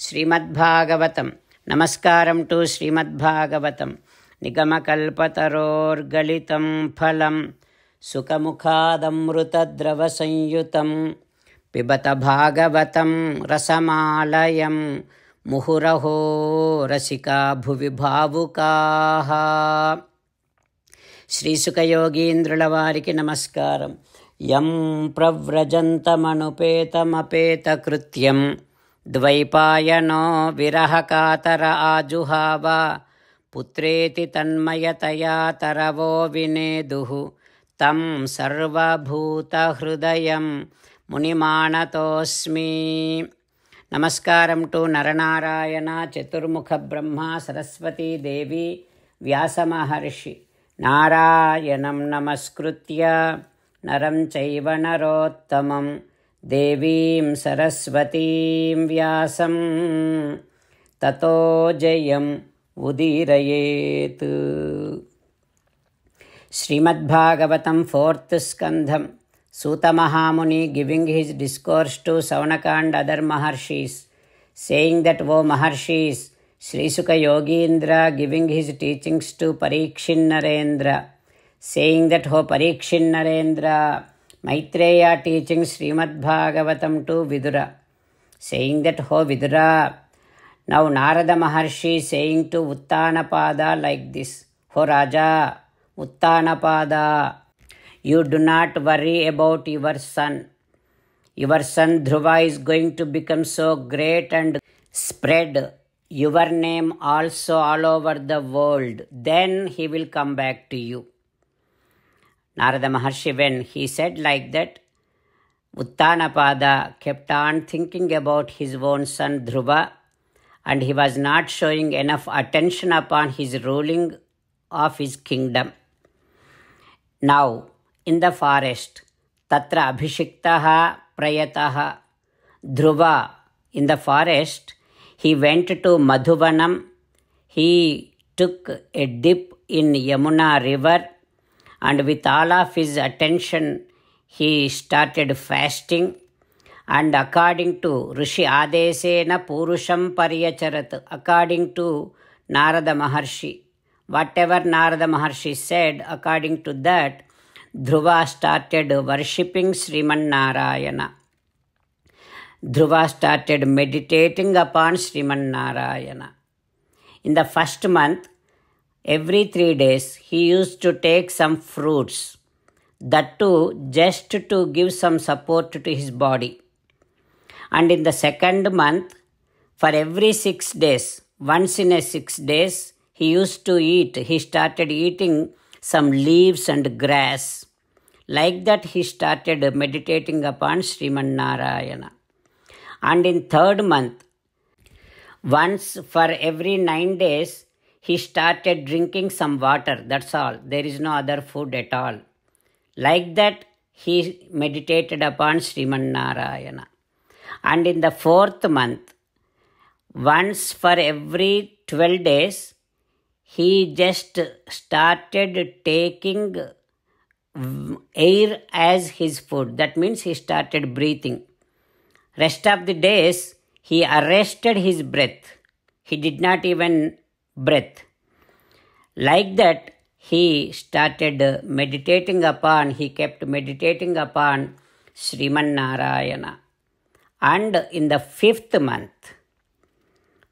ಶ್ರೀಮದ್ಭಾಗವತಂ. ನಮಸ್ಕಾರಂ to ಶ್ರೀಮದ್ಭಾಗವತಂ. ನಿಗಮಕಲ್ಪತರೋರ್ಗಲಿತಂ ಫಲಂ ಸುಖಮುಖಾದಮೃತದ್ರವಸಂಯುತಂ ಪಿಬತ ಭಾಗವತಂ ರಸಮಾಲಯಂ ಮುಹುರಹೋ ರಸಿಕಾ ಭುವಿ ಭಾವುಕಾಃ. శ్రీసుఖయోగీంద్రుల వారికి నమస్కారం. యం ప్రవ్రజంతమనుపేతమపేతకృత్యం ద్వైపాయనో విరహకాతర ఆజుహావ పుత్రేతి తన్మయతయా తరవో వినేదుః తం సర్వభూతహృదయం మునిమానతోస్మి. నమస్కారం టు నరనారాయణ, చతుర్ముఖ బ్రహ్మ, సరస్వతీ దేవి, వ్యాసమహర్షి. నారాయణం నమస్కృత్య నరం చైవ నరోత్తమం దేవీం సరస్వతీం వ్యాసం తతో జయం ఉదీరయేత్. Srimad Bhagavatam 4th స్కంధం. Suta Mahamuni giving his discourse to Saunaka and other Maharshis, saying that, O Maharshis, Sri Sukha Yogindra giving his teachings to Parikshin Narendra, saying that, O Parikshin Narendra, Maitreya teaching Srimad Bhagavatam to Vidura, saying that, O Vidura, now Narada Maharshi saying to Uttanapada like this, O Raja, Uttanapada, you do not worry about your son. Your son Dhruva is going to become so great and spread your name also all over the world. Then he will come back to you. Narada Maharshi, when he said like that, Uttanapada kept on thinking about his own son Dhruva, and he was not showing enough attention upon his ruling of his kingdom. Now, in the forest, Tatra Abhishiktaha Prayataha Dhruva, in the forest, he went to Madhuvanam. He took a dip in Yamuna river, and with all of his attention, he started fasting. And according to Rishi Adesena Purusham Paryacharat, according to Narada Maharshi, whatever Narada Maharshi said, according to that, Dhruva started worshipping Sriman Narayana. Dhruva started meditating upon Sriman Narayana. In the first month, every 3 days, he used to take some fruits, that too just to give some support to his body. And in the second month, for every 6 days, once in a 6 days, he used to eat. He started eating some leaves and grass. Like that, he started meditating upon Sriman Narayana. And in third month, once for every 9 days, he started drinking some water. That's all. There is no other food at all. Like that, he meditated upon Sriman Narayana. And in the fourth month, once for every 12 days, he just started taking air as his food. That means he started breathing. Rest of the days, he arrested his breath. He did not even breathe. Like that, he started meditating upon, he kept meditating upon Sriman Narayana. And in the 5th month,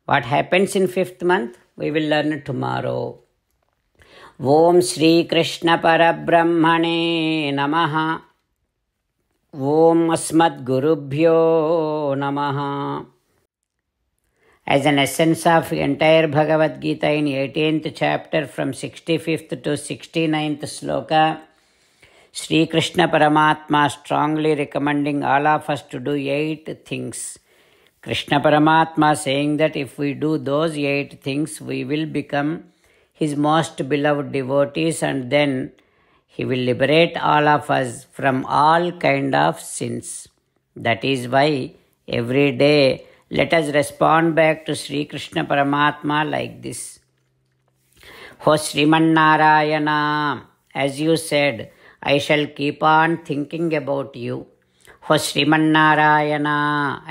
what happens in 5th month? We will learn tomorrow. Om Shri Krishna Parabrahmane Namaha. Om Asmad Gurubhyo Namaha. As an essence of entire Bhagavad Gita in 18th chapter from 65th to 69th sloka, Shri Krishna Paramatma strongly recommending all of us to do 8 things. Krishna Paramatma saying that if we do those 8 things, we will become his most beloved devotees, and then he will liberate all of us from all kind of sins. That is why every day let us respond back to Sri Krishna Paramatma like this. O Sriman Narayana, as you said, I shall keep on thinking about you. O Sriman Narayana,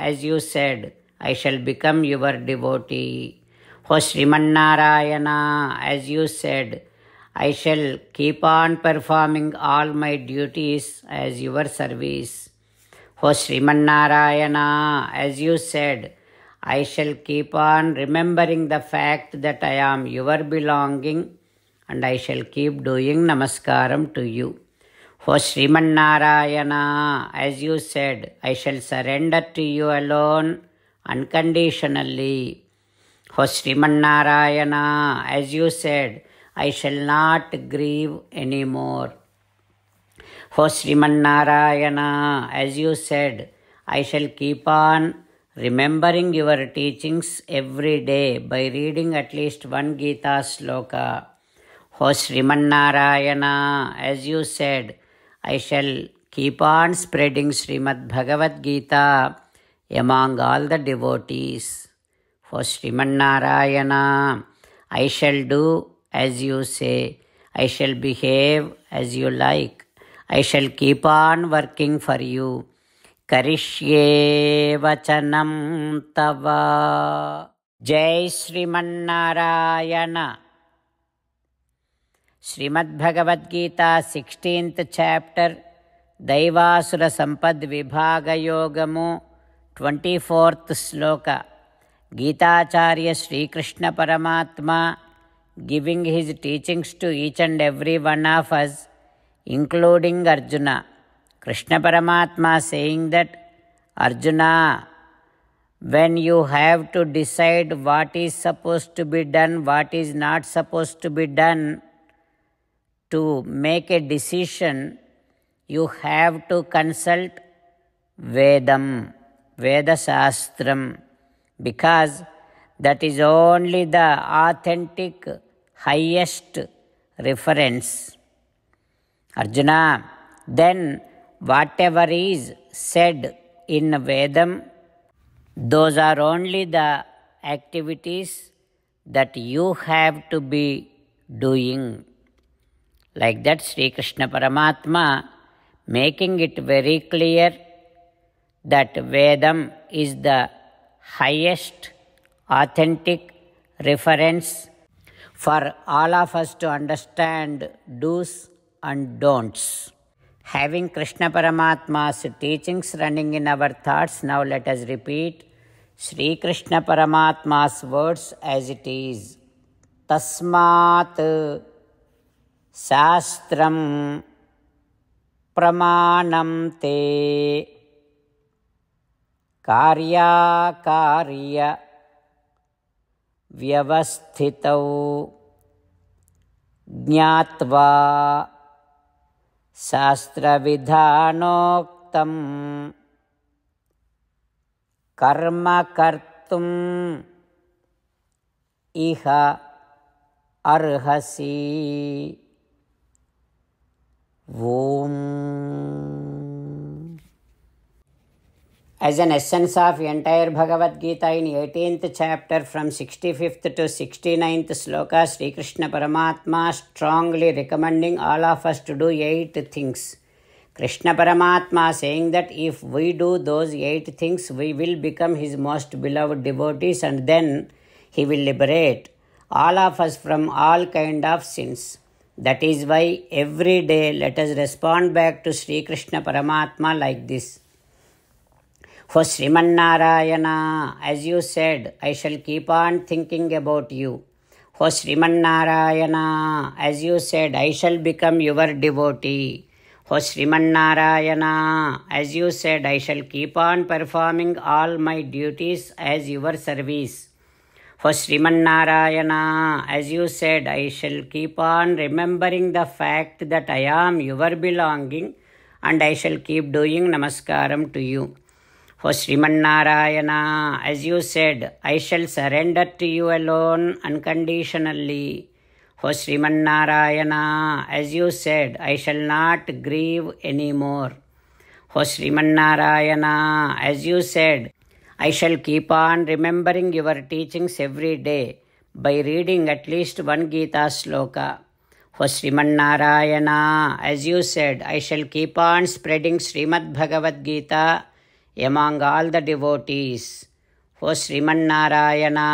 as you said, I shall become your devotee. O Srimannarayana, as you said, I shall keep on performing all my duties as your service. O Srimannarayana, as you said, I shall keep on remembering the fact that I am your belonging and I shall keep doing namaskaram to you. O Srimannarayana, as you said, I shall surrender to you alone unconditionally. O Srimannarayana, as you said, I shall not grieve anymore. O Srimannarayana, as you said, I shall keep on remembering your teachings every day by reading at least one Gita sloka. O Srimannarayana, as you said, I shall keep on spreading Srimad Bhagavad Gita among all the devotees. O Srimannarayana, I shall do as you say. I shall behave as you like. I shall keep on working for you. Karishye vachanam tava. Jai Srimannarayana. Srimad Bhagavad Gita, 16th chapter, Daivasura Sampad Vibhaga Yogamu, 24th sloka. Gitacharya Sri Krishna Paramatma giving his teachings to each and every one of us, including Arjuna. Krishna Paramatma saying that, Arjuna, when you have to decide what is supposed to be done, what is not supposed to be done, to make a decision, you have to consult Vedam, Veda Shastram, because that is only the authentic, highest reference. Arjuna, then whatever is said in Vedam, those are only the activities that you have to be doing. Like that, Sri Krishna Paramatma making it very clear that Vedam is the highest authentic reference for all of us to understand do's and don'ts. Having Krishna Paramatma's teachings running in our thoughts, now let us repeat Sri Krishna Paramatma's words as it is. Tasmat Shastram Pramanam Te Karya Karya Vyavasthitau Jnatva Shastra Vidhanoktam Karma Kartum Iha Arhasi. Om. As an essence of entire Bhagavad Gita in 18th chapter from 65th to 69th sloka, Sri Krishna Paramatma strongly recommending all of us to do 8 things. Krishna Paramatma saying that if we do those 8 things, we will become his most beloved devotees and then he will liberate all of us from all kind of sins. That is why every day let us respond back to Sri Krishna Paramatma like this. For Srimannarayana, as you said, I shall keep on thinking about you. For Srimannarayana, as you said, I shall become your devotee. For Srimannarayana, as you said, I shall keep on performing all my duties as your service. For Srimannarayana, as you said, I shall keep on remembering the fact that I am your belonging and I shall keep doing namaskaram to you. For Srimannarayana, as you said, I shall surrender to you alone unconditionally. For Srimannarayana, as you said, I shall not grieve anymore. For Srimannarayana, as you said, I shall keep on remembering your teachings every day by reading at least one Gita sloka. For Srimannarayana, as you said, I shall keep on spreading Srimad Bhagavad Gita among all the devotees. O Srimannarayana,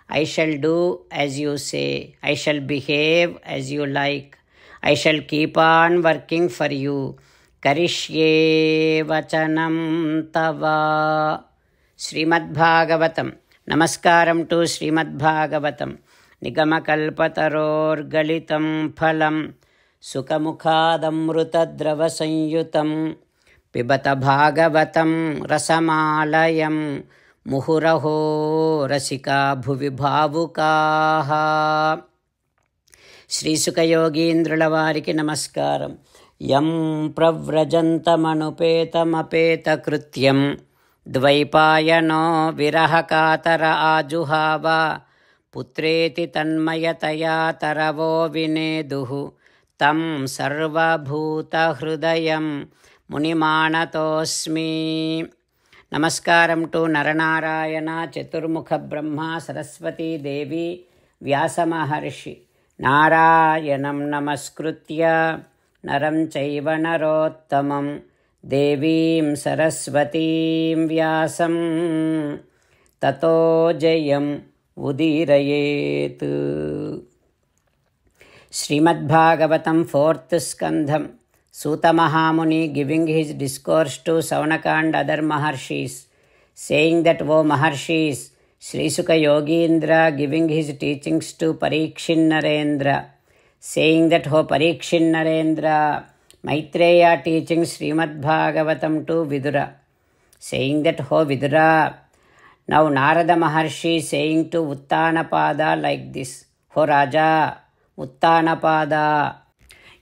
I shall do as you say. I shall behave as you like. I shall keep on working for you. Karishye vachanam tava. Srimad Bhagavatam. Namaskaram to Srimad Bhagavatam. Nigamakalpataror galitam phalam. Sukamukhadamrutadrava sanyutam. Pibata Bhagavatam rasamalayam. Muhuraho rasika bhuvi bhavukaha. Sri Suka Yogindruల వారికి నమస్కారం. యం ప్రవ్రజంతమనుపేతమపేత కృత్యం ద్వైపాయనో విరహకాతర ఆజుహావ పుత్రేతి తన్మయతయా తరవో వినేదుః తం సర్వభూతహృదయం మునిమానతోస్మి. నమస్కారం to Nara Narayana, చతుర్ముఖ బ్రహ్మ, సరస్వతీ దేవి, వ్యాస మహర్షి. నారాయణం నమస్కృత్య నరం చైవ నరోత్తమం దేవీం సరస్వతీం వ్యాసం తతో జయం ఉదీరయేత్. Srimad Bhagavatam 4th స్కంధం. Suta Mahamuni giving his discourse to Saunaka and other Maharshis, saying that, O Maharshis, Sri Suka Yogindra giving his teachings to Parikshin Narendra, saying that, O Parikshin Narendra, Maitreya teaching Srimad Bhagavatam to Vidura, saying that, O Vidura, now Narada Maharshi saying to Uttanapada like this, O Raja, Uttanapada,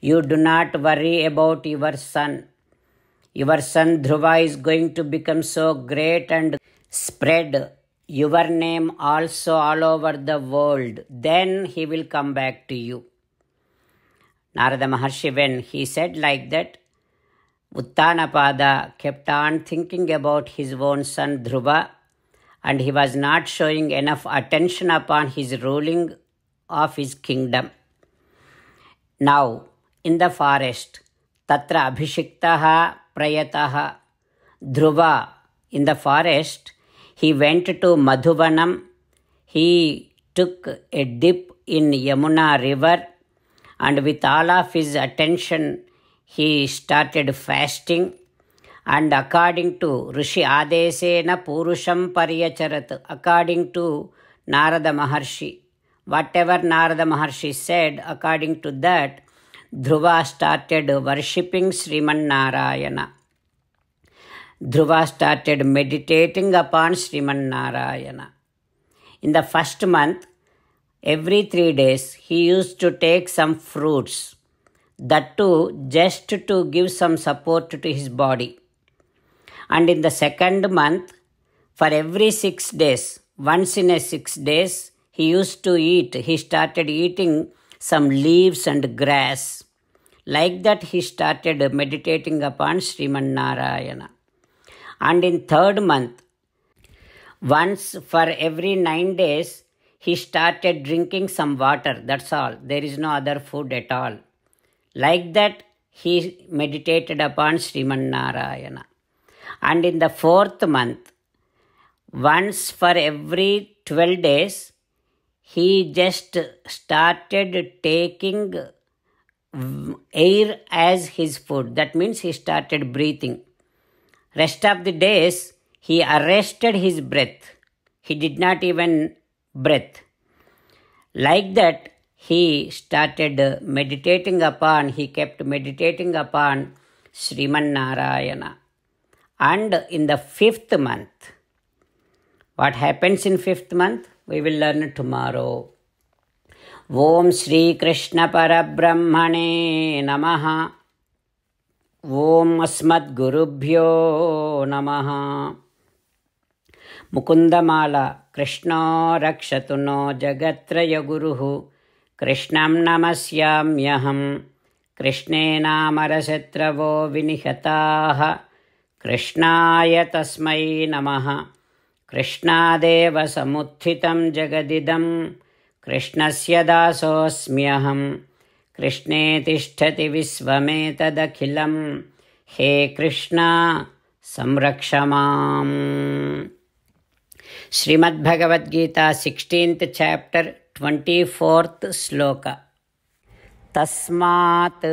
you do not worry about your son. Your son Dhruva is going to become so great and spread your name also all over the world. Then he will come back to you. Narada Maharshi, when he said like that, Uttanapada kept on thinking about his own son Dhruva, and he was not showing enough attention upon his ruling of his kingdom. Now, in the forest, Tatra Abhishiktaha Prayataha Dhruva, in the forest, he went to Madhuvanam. He took a dip in Yamuna river, and with all of his attention, he started fasting. And according to Rishi Adesena Purusham Paryacharat, according to Narada Maharshi, whatever Narada Maharshi said, according to that, Dhruva started worshipping Sriman Narayana. Dhruva started meditating upon Sriman Narayana. In the first month, every 3 days, he used to take some fruits, that too just to give some support to his body. And in the second month, for every 6 days, once in a 6 days, he used to eat. He started eating some leaves and grass. Like that, he started meditating upon Sriman Narayana. And in third month, once for every 9 days, he started drinking some water. That's all. There is no other food at all. Like that, he meditated upon Sriman Narayana. And in the fourth month, once for every 12 days, he just started taking air as his food. That means he started breathing. Rest of the days, he arrested his breath. He did not even breathe. Like that, he started meditating upon, he kept meditating upon Sriman Narayana. And in the 5th month, what happens in 5th month? We will learn tomorrow. Om Shri Krishna Parabrahmane Namaha. Om Asmad Gurubhyo Namaha. Mukundamala Krishna Rakshatu no Jagatraya Guruhu. Krishnam Namasyamyaham. Krishne Namarashatravo Vinihataha. Krishnaya Tasmai Namaha. Krishnadeva Samuthitam Jagadidam. Krishnasya dasosmyaham. Krishne tishtati visvametadakhilam. He Krishna samrakshamam. Shrimad Bhagavad Gita 16th chapter 24th श्लोक तस्मात्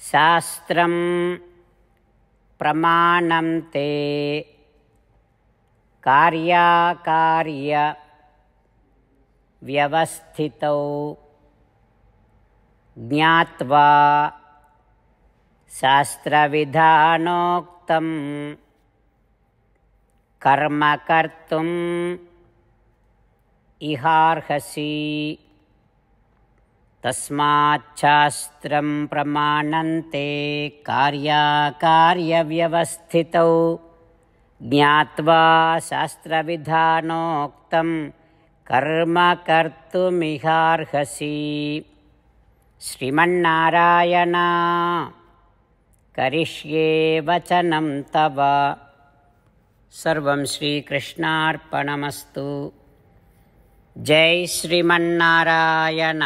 शास्त्रं प्रमाणं ते कार्याकार्य व्यवस्थितौ ज्ञात्वा शास्त्रविधानोक्तं कर्म कर्तुम् इहार्हसि। तस्माच्छास्त्रं प्रमाणन्ते कार्याकार्यव्यवस्थितौ ज्ञात्वा शास्त्रविधानोक्तं कर्म कर्तुमिहार्हसि। श्रीमन्नारायण करिष्ये वचनं तव। सर्वं श्रीकृष्णार्पणमस्तु। जय श्रीमन्नारायण।